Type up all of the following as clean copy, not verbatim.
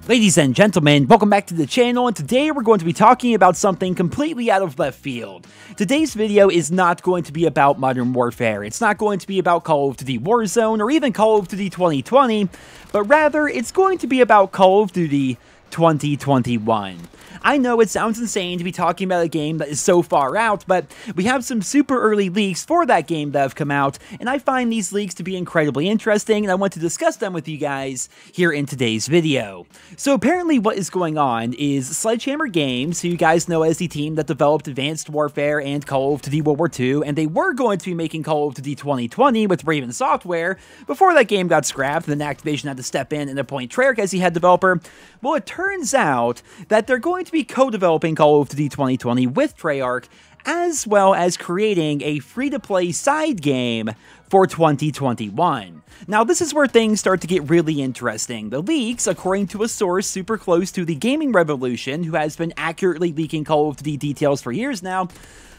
Ladies and gentlemen, welcome back to the channel, and today we're going to be talking about something completely out of left field. Today's video is not going to be about Modern Warfare, it's not going to be about Call of Duty Warzone, or even Call of Duty 2020, but rather it's going to be about Call of Duty 2021. I know it sounds insane to be talking about a game that is so far out, but we have some super early leaks for that game that have come out, and I find these leaks to be incredibly interesting, and I want to discuss them with you guys here in today's video. So apparently what is going on is Sledgehammer Games, who you guys know as the team that developed Advanced Warfare and Call of Duty World War II, and they were going to be making Call of Duty 2020 with Raven Software before that game got scrapped, and then Activision had to step in and appoint Treyarch as the head developer. Well, it turns out that they're going to be co-developing Call of Duty 2020 with Treyarch, as well as creating a free-to-play side game for 2021. Now, this is where things start to get really interesting. The leaks, according to a source super close to the gaming revolution, who has been accurately leaking Call of Duty details for years now,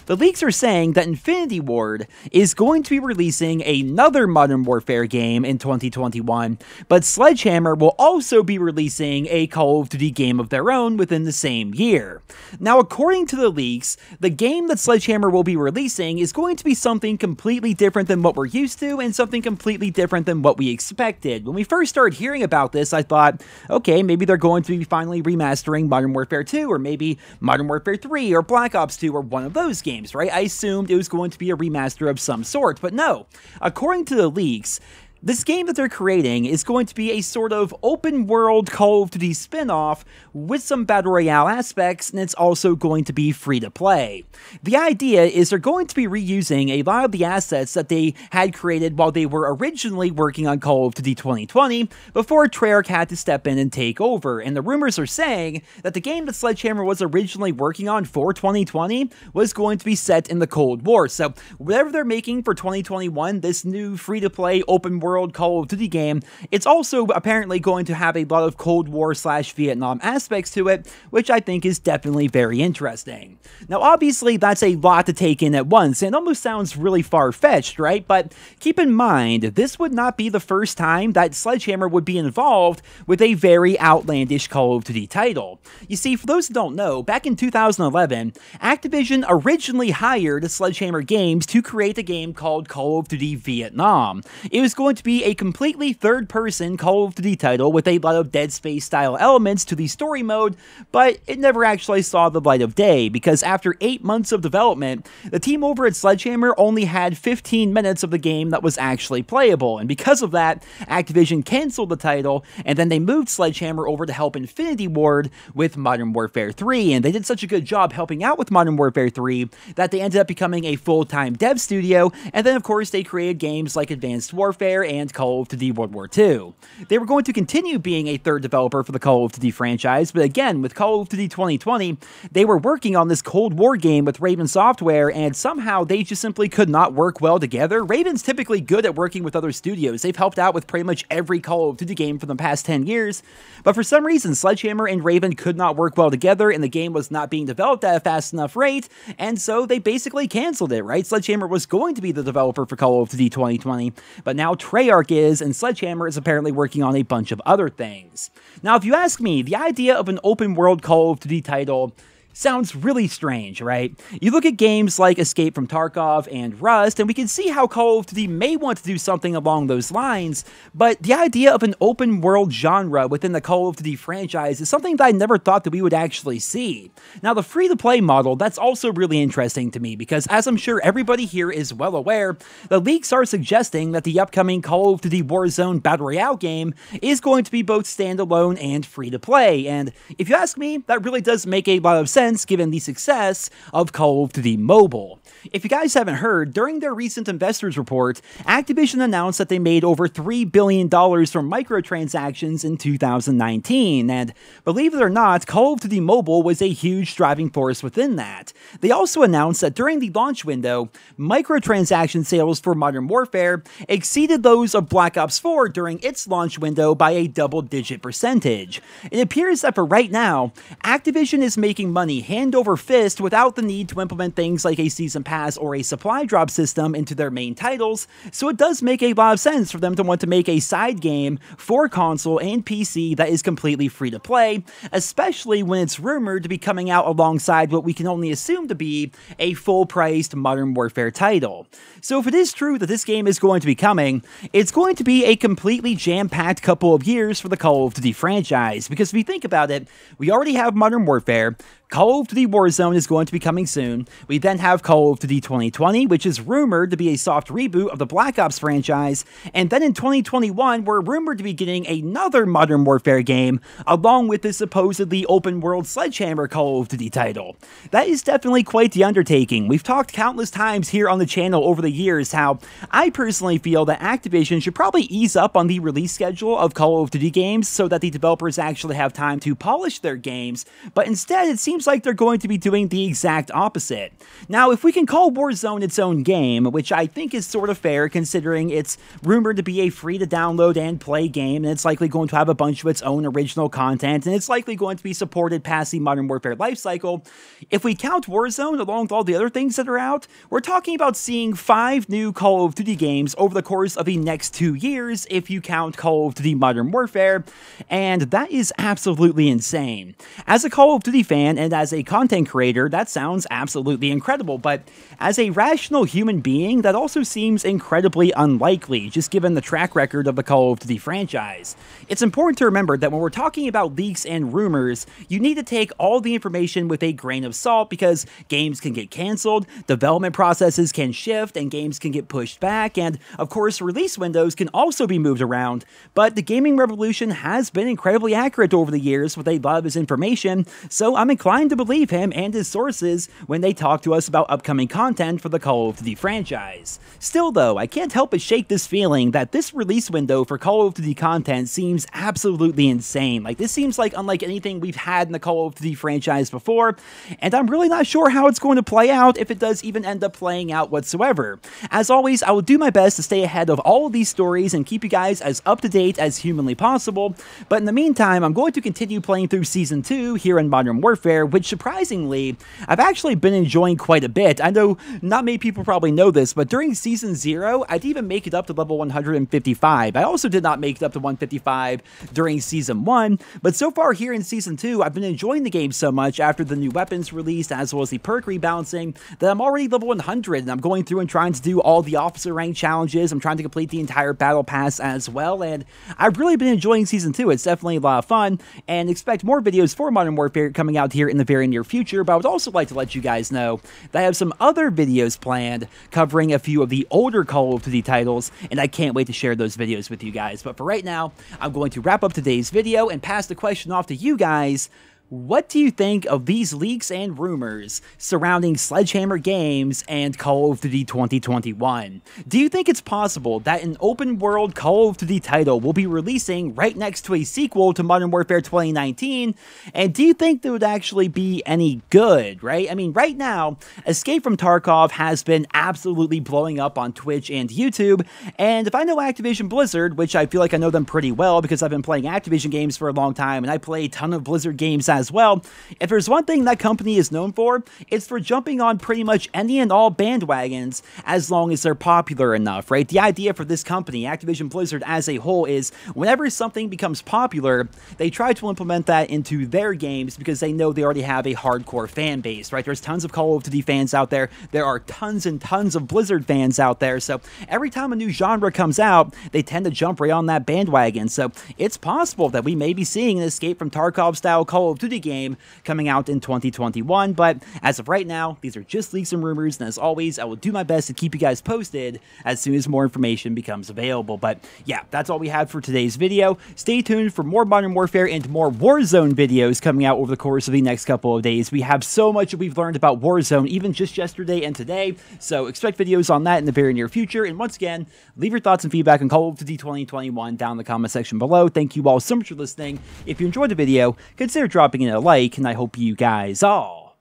the leaks are saying that Infinity Ward is going to be releasing another Modern Warfare game in 2021, but Sledgehammer will also be releasing a Call of Duty game of their own within the same year. Now, according to the leaks, the game that Sledgehammer will be releasing is going to be something completely different than what we're used to, and something completely different than what we expected. When we first started hearing about this, I thought, okay, maybe they're going to be finally remastering Modern Warfare 2, or maybe Modern Warfare 3, or Black Ops 2, or one of those games. Right? I assumed it was going to be a remaster of some sort, but no. According to the leaks, this game that they're creating is going to be a sort of open-world Call of Duty spin-off with some Battle Royale aspects, and it's also going to be free-to-play. The idea is they're going to be reusing a lot of the assets that they had created while they were originally working on Call of Duty 2020, before Treyarch had to step in and take over, and the rumors are saying that the game that Sledgehammer was originally working on for 2020 was going to be set in the Cold War. So whatever they're making for 2021, this new free-to-play open-world Call of Duty game, it's also apparently going to have a lot of Cold War / Vietnam aspects to it, which I think is definitely very interesting. Now, obviously, that's a lot to take in at once, and it almost sounds really far-fetched, right? But keep in mind, this would not be the first time that Sledgehammer would be involved with a very outlandish Call of Duty title. You see, for those who don't know, back in 2011, Activision originally hired Sledgehammer Games to create a game called Call of Duty Vietnam. It was going to be a completely third-person Call of Duty title with a lot of Dead Space-style elements to the story mode, but it never actually saw the light of day, because after 8 months of development, the team over at Sledgehammer only had 15 minutes of the game that was actually playable, and because of that, Activision canceled the title, and then they moved Sledgehammer over to help Infinity Ward with Modern Warfare 3, and they did such a good job helping out with Modern Warfare 3 that they ended up becoming a full-time dev studio, and then of course they created games like Advanced Warfare and Call of Duty World War II. They were going to continue being a third developer for the Call of Duty franchise, but again, with Call of Duty 2020, they were working on this Cold War game with Raven Software, and somehow they just simply could not work well together. Raven's typically good at working with other studios. They've helped out with pretty much every Call of Duty game for the past 10 years, but for some reason, Sledgehammer and Raven could not work well together, and the game was not being developed at a fast enough rate, and so they basically canceled it, right? Sledgehammer was going to be the developer for Call of Duty 2020, but now Treyarch is, and Sledgehammer is apparently working on a bunch of other things. Now, if you ask me, the idea of an open-world Call of Duty title sounds really strange, right? You look at games like Escape from Tarkov and Rust, and we can see how Call of Duty may want to do something along those lines, but the idea of an open world genre within the Call of Duty franchise is something that I never thought that we would actually see. Now, the free-to-play model, that's also really interesting to me, because as I'm sure everybody here is well aware, the leaks are suggesting that the upcoming Call of Duty Warzone Battle Royale game is going to be both standalone and free-to-play, and if you ask me, that really does make a lot of sense given the success of Call of Duty Mobile. If you guys haven't heard, during their recent investors report, Activision announced that they made over $3 billion from microtransactions in 2019, and believe it or not, Call of Duty Mobile was a huge driving force within that. They also announced that during the launch window, microtransaction sales for Modern Warfare exceeded those of Black Ops 4 during its launch window by a double-digit percentage. It appears that for right now, Activision is making money company hand over fist without the need to implement things like a season pass or a supply drop system into their main titles, so it does make a lot of sense for them to want to make a side game for console and PC that is completely free to play, especially when it's rumored to be coming out alongside what we can only assume to be a full-priced Modern Warfare title. So if it is true that this game is going to be coming, it's going to be a completely jam-packed couple of years for the Call of Duty franchise, because if you think about it, we already have Modern Warfare, Call of Duty Warzone is going to be coming soon. We then have Call of Duty 2020, which is rumored to be a soft reboot of the Black Ops franchise, and then in 2021, we're rumored to be getting another Modern Warfare game, along with the supposedly open-world Sledgehammer Call of Duty title. That is definitely quite the undertaking. We've talked countless times here on the channel over the years how I personally feel that Activision should probably ease up on the release schedule of Call of Duty games so that the developers actually have time to polish their games, but instead it seems like they're going to be doing the exact opposite. Now, if we can call Warzone its own game, which I think is sort of fair considering it's rumored to be a free-to-download and play game, and it's likely going to have a bunch of its own original content, and it's likely going to be supported past the Modern Warfare lifecycle, if we count Warzone along with all the other things that are out, we're talking about seeing 5 new Call of Duty games over the course of the next 2 years if you count Call of Duty Modern Warfare, and that is absolutely insane. As a Call of Duty fan, and as a content creator, that sounds absolutely incredible, but as a rational human being, that also seems incredibly unlikely, just given the track record of the Call of Duty franchise. It's important to remember that when we're talking about leaks and rumors, you need to take all the information with a grain of salt, because games can get cancelled, development processes can shift, and games can get pushed back, and of course release windows can also be moved around, but the gaming revolution has been incredibly accurate over the years with a lot of his information, so I'm inclined to believe him and his sources when they talk to us about upcoming content for the Call of Duty franchise. Still though, I can't help but shake this feeling that this release window for Call of Duty content seems absolutely insane. Like, this seems like unlike anything we've had in the Call of Duty franchise before, and I'm really not sure how it's going to play out, if it does even end up playing out whatsoever. As always, I will do my best to stay ahead of all of these stories and keep you guys as up to date as humanly possible, but in the meantime, I'm going to continue playing through Season 2 here in Modern Warfare, which surprisingly, I've actually been enjoying quite a bit. I know not many people probably know this, but during Season 0, I'd even make it up to level 155. I also did not make it up to 155 during Season 1, but so far here in Season 2, I've been enjoying the game so much after the new weapons released, as well as the perk rebalancing, that I'm already level 100, and I'm going through and trying to do all the officer rank challenges. I'm trying to complete the entire battle pass as well, and I've really been enjoying Season 2. It's definitely a lot of fun, and expect more videos for Modern Warfare coming out here in the very near future, but I would also like to let you guys know that I have some other videos planned covering a few of the older Call of Duty titles, and I can't wait to share those videos with you guys. But for right now, I'm going to wrap up today's video and pass the question off to you guys. What do you think of these leaks and rumors surrounding Sledgehammer Games and Call of Duty 2021? Do you think it's possible that an open-world Call of Duty title will be releasing right next to a sequel to Modern Warfare 2019? And do you think that would actually be any good, right? I mean, right now, Escape from Tarkov has been absolutely blowing up on Twitch and YouTube, and if I know Activision Blizzard, which I feel like I know them pretty well because I've been playing Activision games for a long time, and I play a ton of Blizzard games as well, if there's one thing that company is known for, it's for jumping on pretty much any and all bandwagons as long as they're popular enough, right? The idea for this company, Activision Blizzard as a whole, is whenever something becomes popular, they try to implement that into their games because they know they already have a hardcore fan base, right? There's tons of Call of Duty fans out there. There are tons and tons of Blizzard fans out there, so every time a new genre comes out, they tend to jump right on that bandwagon. So it's possible that we may be seeing an Escape from Tarkov style Call of Duty game coming out in 2021, but as of right now, these are just leaks and rumors, and as always, I will do my best to keep you guys posted as soon as more information becomes available. But yeah, that's all we have for today's video. Stay tuned for more Modern Warfare and more Warzone videos coming out over the course of the next couple of days. We have so much that we've learned about Warzone even just yesterday and today, so expect videos on that in the very near future. And once again, leave your thoughts and feedback on Call of Duty 2021 down in the comment section below. Thank you all so much for listening. If you enjoyed the video, consider dropping in a like, and I hope you guys all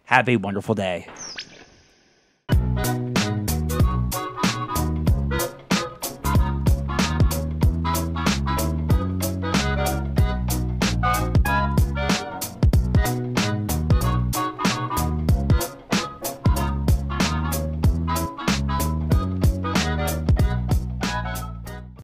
have a wonderful day.